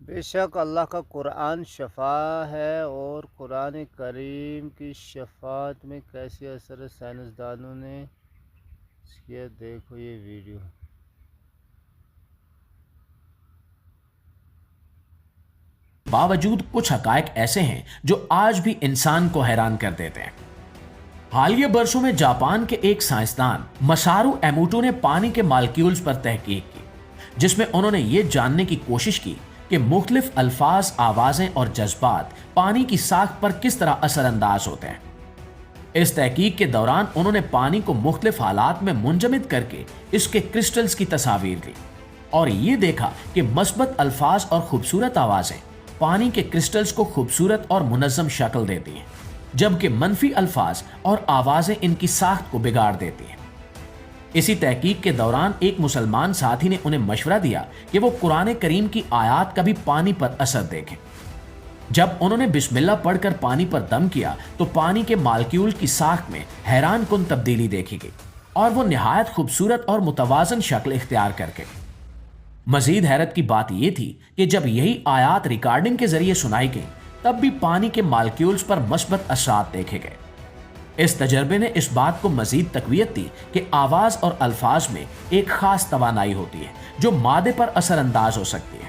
بے شک اللہ کا قرآن شفا ہے، اور قرآن کریم کی شفاعت میں کیسے اثر سائنسدانوں نے یہ دیکھو یہ ویڈیو۔ باوجود کچھ حقائق ایسے ہیں جو آج بھی انسان کو حیران کر دیتے ہیں۔ حالیہ برسوں میں جاپان کے ایک سائنسدان مسارو ایموٹو نے پانی کے مالیکیولز پر تحقیق کی، جس میں انہوں نے یہ جاننے کی کوشش کی کہ مختلف الفاظ، آوازیں اور جذبات پانی کی ساخت پر کس طرح اثر انداز ہوتے ہیں۔ اس تحقیق کے دوران انہوں نے پانی کو مختلف حالات میں منجمد کر کے اس کے کرسٹلز کی تصاویر لی، اور یہ دیکھا کہ مثبت الفاظ اور خوبصورت آوازیں پانی کے کرسٹلز کو خوبصورت اور منظم شکل دیتی ہیں، جبکہ منفی الفاظ اور آوازیں ان کی ساخت کو بگاڑ دیتی ہیں۔ اسی تحقیق کے دوران ایک مسلمان ساتھی نے انہیں مشورہ دیا کہ وہ قرآن کریم کی آیات کا بھی پانی پر اثر دیکھیں۔ جب انہوں نے بسم اللہ پڑھ کر پانی پر دم کیا تو پانی کے مالیکیول کی ساخت میں حیران کن تبدیلی دیکھی گئی، اور وہ نہایت خوبصورت اور متوازن شکل اختیار کر کے۔ مزید حیرت کی بات یہ تھی کہ جب یہی آیات ریکارڈنگ کے ذریعے سنائی گئیں تب بھی پانی کے مالیکیولز پر مثبت اثرات دیکھے گئے۔ اس تجربے نے اس بات کو مزید تقویت دی کہ آواز اور الفاظ میں ایک خاص توانائی ہوتی ہے جو مادے پر اثر انداز ہو سکتی ہے۔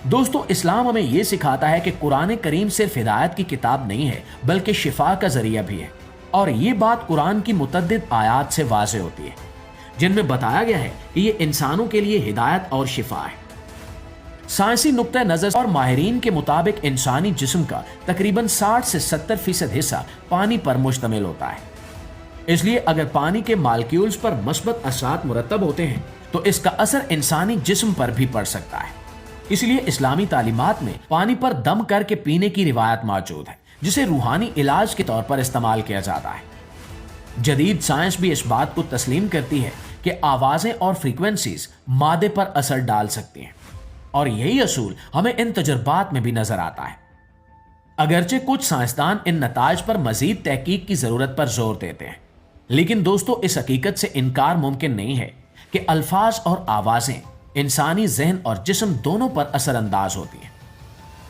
دوستو، اسلام ہمیں یہ سکھاتا ہے کہ قرآن کریم صرف ہدایت کی کتاب نہیں ہے بلکہ شفا کا ذریعہ بھی ہے، اور یہ بات قرآن کی متعدد آیات سے واضح ہوتی ہے جن میں بتایا گیا ہے کہ یہ انسانوں کے لیے ہدایت اور شفا ہے۔ سائنسی نقطہ نظر اور ماہرین کے مطابق انسانی جسم کا تقریباً 60 سے 70% حصہ پانی پر مشتمل ہوتا ہے۔ اس لیے اگر پانی کے مالیکیولز پر مثبت اثرات مرتب ہوتے ہیں تو اس کا اثر انسانی جسم پر بھی پڑ سکتا ہے۔ اس لیے اسلامی تعلیمات میں پانی پر دم کر کے پینے کی روایت موجود ہے، جسے روحانی علاج کے طور پر استعمال کیا جاتا ہے۔ جدید سائنس بھی اس بات کو تسلیم کرتی ہے کہ آوازیں اور فریکوینسیز مادے پر اثر ڈال سکتی ہیں، اور یہی اصول ہمیں ان تجربات میں بھی نظر آتا ہے۔ اگرچہ کچھ سائنسدان ان نتائج پر مزید تحقیق کی ضرورت پر زور دیتے ہیں، لیکن دوستو، اس حقیقت سے انکار ممکن نہیں ہے کہ الفاظ اور آوازیں انسانی ذہن اور جسم دونوں پر اثر انداز ہوتی ہیں۔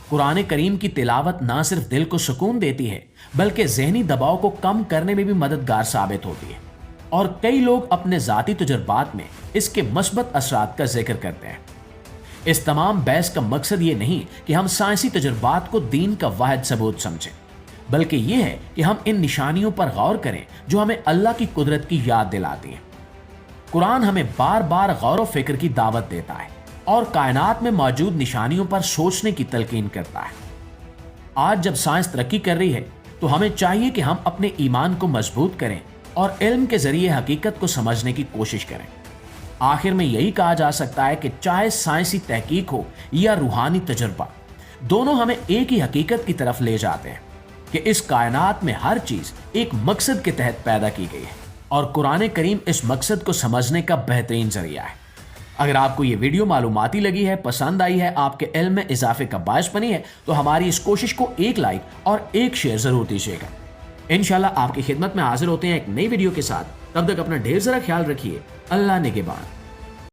قرآن کریم کی تلاوت نہ صرف دل کو سکون دیتی ہے بلکہ ذہنی دباؤ کو کم کرنے میں بھی مددگار ثابت ہوتی ہے، اور کئی لوگ اپنے ذاتی تجربات میں اس کے مثبت اثرات کا ذکر کرتے ہیں۔ اس تمام بحث کا مقصد یہ نہیں کہ ہم سائنسی تجربات کو دین کا واحد ثبوت سمجھیں، بلکہ یہ ہے کہ ہم ان نشانیوں پر غور کریں جو ہمیں اللہ کی قدرت کی یاد دلاتی ہیں۔ قرآن ہمیں بار بار غور و فکر کی دعوت دیتا ہے اور کائنات میں موجود نشانیوں پر سوچنے کی تلقین کرتا ہے۔ آج جب سائنس ترقی کر رہی ہے تو ہمیں چاہیے کہ ہم اپنے ایمان کو مضبوط کریں اور علم کے ذریعے حقیقت کو سمجھنے کی کوشش کریں۔ آخر میں یہی کہا جا سکتا ہے کہ چاہے سائنسی تحقیق ہو یا روحانی تجربہ، دونوں ہمیں ایک ہی حقیقت کی طرف لے جاتے ہیں کہ اس کائنات میں ہر چیز ایک مقصد کے تحت پیدا کی گئی ہے، اور قرآن کریم اس مقصد کو سمجھنے کا بہترین ذریعہ ہے۔ اگر آپ کو یہ ویڈیو معلوماتی لگی ہے، پسند آئی ہے، آپ کے علم میں اضافے کا باعث بنی ہے، تو ہماری اس کوشش کو ایک لائک اور ایک شیئر ضرور دیجیے گا۔ انشاءاللہ آپ کی خدمت میں حاضر ہوتے ہیں ایک نئی ویڈیو کے ساتھ۔ تب تک اپنا ڈھیر سارا خیال رکھیے۔ اللہ نگہبان۔